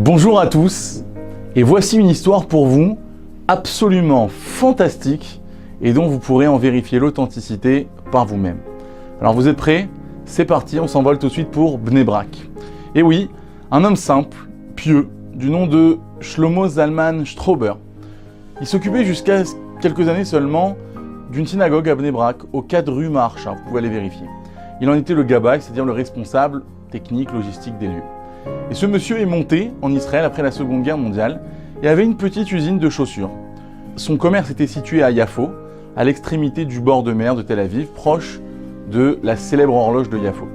Bonjour à tous, et voici une histoire pour vous absolument fantastique et dont vous pourrez en vérifier l'authenticité par vous-même. Alors vous êtes prêts? C'est parti, on s'envole tout de suite pour Bnei Brak. Et oui, un homme simple, pieux, du nom de Shlomo Zalman Strauber. Il s'occupait jusqu'à quelques années seulement d'une synagogue à Bnei Brak, au 4 rue Maharsha, vous pouvez aller vérifier. Il en était le gabbai, c'est-à-dire le responsable technique, logistique des lieux. Et ce monsieur est monté en Israël après la Seconde Guerre mondiale et avait une petite usine de chaussures. Son commerce était situé à Yafo, à l'extrémité du bord de mer de Tel Aviv, proche de la célèbre horloge de Yafo.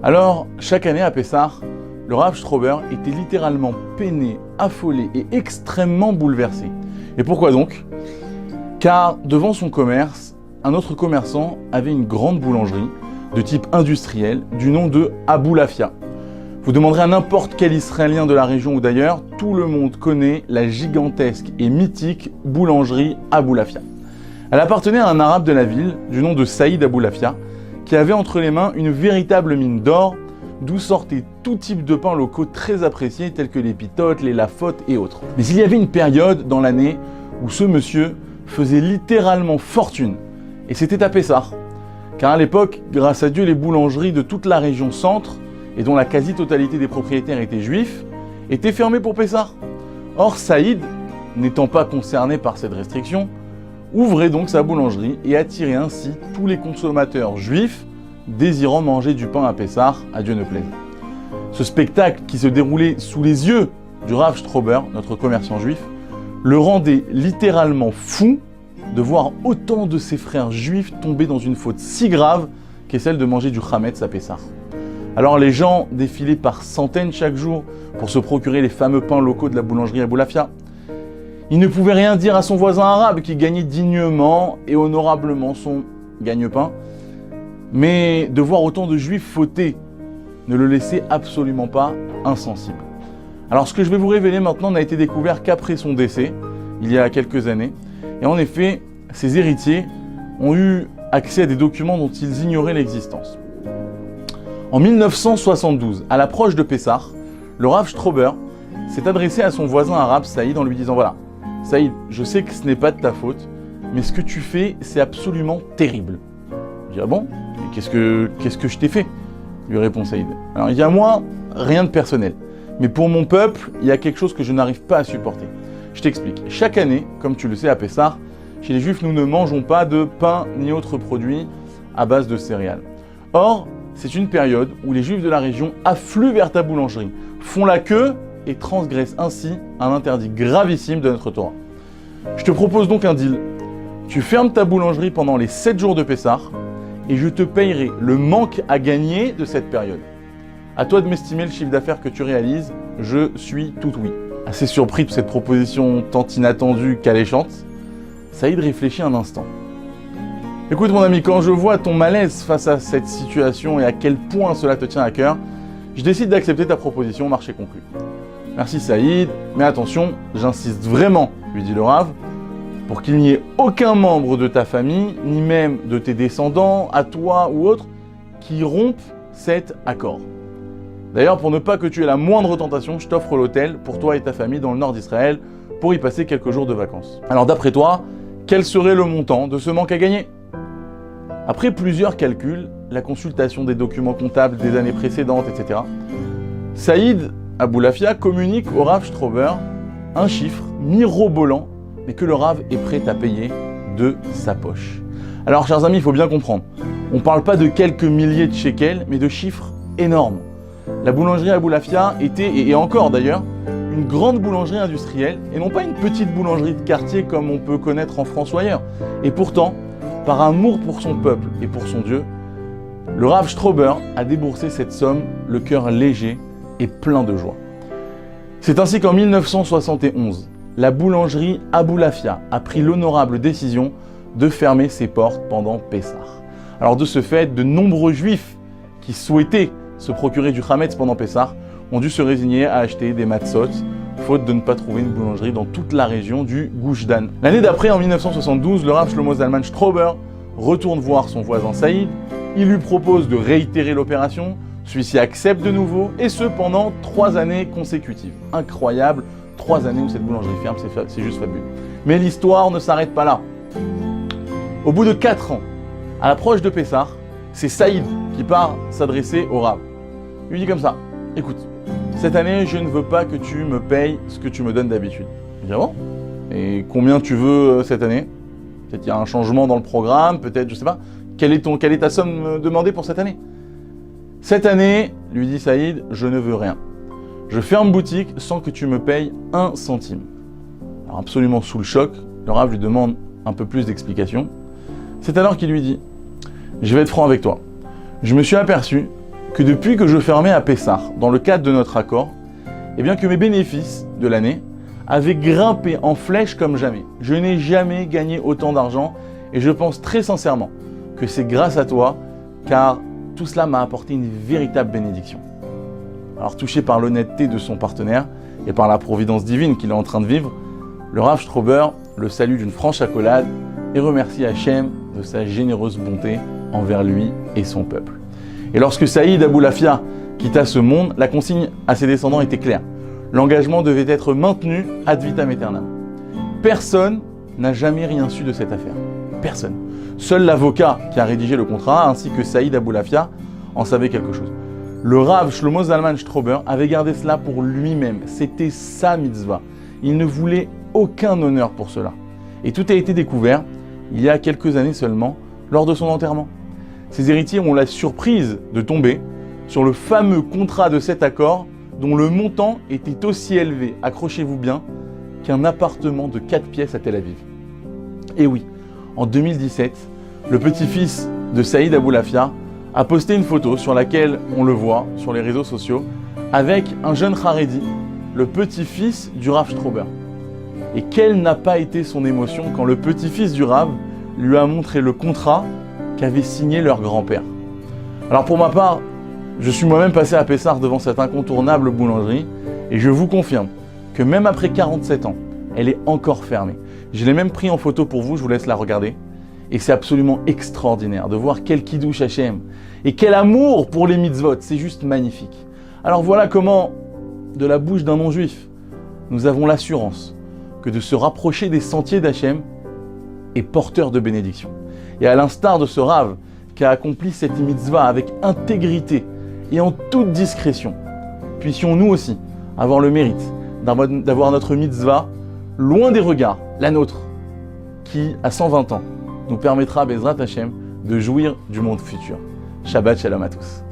Alors, chaque année à Pessah, le Rav Strauber était littéralement peiné, affolé et extrêmement bouleversé. Et pourquoi donc? Car devant son commerce, un autre commerçant avait une grande boulangerie de type industriel du nom de Aboulafia. Vous demanderez à n'importe quel Israélien de la région ou d'ailleurs, tout le monde connaît la gigantesque et mythique boulangerie Aboulafia. Elle appartenait à un arabe de la ville du nom de Saïd Aboulafia, qui avait entre les mains une véritable mine d'or, d'où sortaient tout type de pains locaux très appréciés tels que les pitotes, les lafotes et autres. Mais il y avait une période dans l'année où ce monsieur faisait littéralement fortune, et c'était à Pessah. Car à l'époque, grâce à Dieu, les boulangeries de toute la région centre, et dont la quasi-totalité des propriétaires étaient juifs, étaient fermées pour Pessah. Or, Saïd, n'étant pas concerné par cette restriction, ouvrait donc sa boulangerie et attirait ainsi tous les consommateurs juifs désirant manger du pain à Pessah, à Dieu ne plaise. Ce spectacle qui se déroulait sous les yeux du Rav Strauber, notre commerçant juif, le rendait littéralement fou de voir autant de ses frères juifs tomber dans une faute si grave qu'est celle de manger du chametz à Pessah. Alors les gens défilaient par centaines chaque jour pour se procurer les fameux pains locaux de la boulangerie Aboulafia. Il ne pouvait rien dire à son voisin arabe qui gagnait dignement et honorablement son gagne-pain. Mais de voir autant de juifs fauter ne le laissait absolument pas insensible. Alors ce que je vais vous révéler maintenant n'a été découvert qu'après son décès, il y a quelques années. Et en effet, ses héritiers ont eu accès à des documents dont ils ignoraient l'existence. En 1972, à l'approche de Pessah, le Rav Strauber s'est adressé à son voisin arabe Saïd en lui disant « Voilà, Saïd, je sais que ce n'est pas de ta faute, mais ce que tu fais, c'est absolument terrible. » Il dit « Ah bon? Qu'est-ce que je t'ai fait ?» lui répond Saïd. « Alors il y a moi, rien de personnel, mais pour mon peuple, il y a quelque chose que je n'arrive pas à supporter. Je t'explique. Chaque année, comme tu le sais à Pessah, chez les Juifs, nous ne mangeons pas de pain ni autres produits à base de céréales. Or, c'est une période où les Juifs de la région affluent vers ta boulangerie, font la queue et transgressent ainsi un interdit gravissime de notre Torah. Je te propose donc un deal. Tu fermes ta boulangerie pendant les 7 jours de Pessah et je te payerai le manque à gagner de cette période. À toi de m'estimer le chiffre d'affaires que tu réalises, je suis tout oui. Assez surpris de cette proposition tant inattendue qu'alléchante, Saïd réfléchit un instant. Écoute mon ami, quand je vois ton malaise face à cette situation et à quel point cela te tient à cœur, je décide d'accepter ta proposition, marché conclu. Merci Saïd, mais attention, j'insiste vraiment, lui dit le Rav, pour qu'il n'y ait aucun membre de ta famille, ni même de tes descendants, à toi ou autre, qui rompe cet accord. D'ailleurs, pour ne pas que tu aies la moindre tentation, je t'offre l'hôtel pour toi et ta famille dans le nord d'Israël pour y passer quelques jours de vacances. Alors d'après toi, quel serait le montant de ce manque à gagner ? Après plusieurs calculs, la consultation des documents comptables des années précédentes, etc., Saïd Aboulafia communique au Rav Strauber un chiffre mirobolant, mais que le Rav est prêt à payer de sa poche. Alors, chers amis, il faut bien comprendre, on ne parle pas de quelques milliers de shekels, mais de chiffres énormes. La boulangerie Aboulafia était, et encore d'ailleurs, une grande boulangerie industrielle, et non pas une petite boulangerie de quartier comme on peut connaître en France ou ailleurs. Et pourtant, par amour pour son peuple et pour son Dieu, le Rav Strauber a déboursé cette somme, le cœur léger et plein de joie. C'est ainsi qu'en 1971, la boulangerie Aboulafia a pris l'honorable décision de fermer ses portes pendant Pessah. Alors de ce fait, de nombreux juifs qui souhaitaient se procurer du chametz pendant Pessah ont dû se résigner à acheter des matzot, faute de ne pas trouver une boulangerie dans toute la région du Gush Dan. L'année d'après, en 1972, le Rav Shlomo Zalman Strauber retourne voir son voisin Saïd. Il lui propose de réitérer l'opération, Celui-ci accepte de nouveau, et ce pendant 3 années consécutives. Incroyable, 3 années où cette boulangerie ferme, c'est juste fabuleux. Mais l'histoire ne s'arrête pas là. Au bout de 4 ans, à l'approche de Pessah, c'est Saïd qui part s'adresser au Rav. Il lui dit comme ça, écoute, cette année, je ne veux pas que tu me payes ce que tu me donnes d'habitude. Il dit, ah bon? Et combien tu veux cette année? Peut-être qu'il y a un changement dans le programme, peut-être, je ne sais pas. Quelle est ta somme demandée pour cette année? Cette année, lui dit Saïd, je ne veux rien. Je ferme boutique sans que tu me payes 1 centime. Alors absolument sous le choc, le Rav lui demande un peu plus d'explications. C'est alors qu'il lui dit, je vais être franc avec toi. Je me suis aperçu que depuis que je fermais à Pessah, dans le cadre de notre accord, eh bien que mes bénéfices de l'année avaient grimpé en flèche comme jamais. Je n'ai jamais gagné autant d'argent et je pense très sincèrement que c'est grâce à toi, car tout cela m'a apporté une véritable bénédiction. Alors touché par l'honnêteté de son partenaire et par la providence divine qu'il est en train de vivre, le Rav Strauber le salue d'une franche accolade et remercie Hachem de sa généreuse bonté envers lui et son peuple. Et lorsque Saïd Aboulafia quitta ce monde, la consigne à ses descendants était claire. L'engagement devait être maintenu ad vitam aeternam. Personne n'a jamais rien su de cette affaire. Personne. Seul l'avocat qui a rédigé le contrat, ainsi que Saïd Aboulafia, en savait quelque chose. Le Rav Shlomo Zalman Strauber avait gardé cela pour lui-même. C'était sa mitzvah. Il ne voulait aucun honneur pour cela. Et tout a été découvert, il y a quelques années seulement, lors de son enterrement. Ses héritiers ont la surprise de tomber sur le fameux contrat de cet accord dont le montant était aussi élevé, accrochez-vous bien, qu'un appartement de 4 pièces à Tel Aviv. Et oui, en 2017, le petit-fils de Saïd Aboulafia a posté une photo sur laquelle on le voit sur les réseaux sociaux avec un jeune Haredi, le petit-fils du Rav Strauber. Et quelle n'a pas été son émotion quand le petit-fils du Rav lui a montré le contrat qu'avait signé leur grand-père. Alors pour ma part, je suis moi-même passé à Pessah devant cette incontournable boulangerie et je vous confirme que même après 47 ans, elle est encore fermée. Je l'ai même pris en photo pour vous, je vous laisse la regarder. Et c'est absolument extraordinaire de voir quel kiddush Hachem et quel amour pour les mitzvot, c'est juste magnifique. Alors voilà comment, de la bouche d'un non-juif, nous avons l'assurance que de se rapprocher des sentiers d'Hachem est porteur de bénédiction. Et à l'instar de ce Rav qui a accompli cette mitzvah avec intégrité et en toute discrétion, puissions nous aussi avoir le mérite d'avoir notre mitzvah loin des regards, la nôtre, qui, à 120 ans, nous permettra, Bezrat Hachem, de jouir du monde futur. Shabbat Shalom à tous.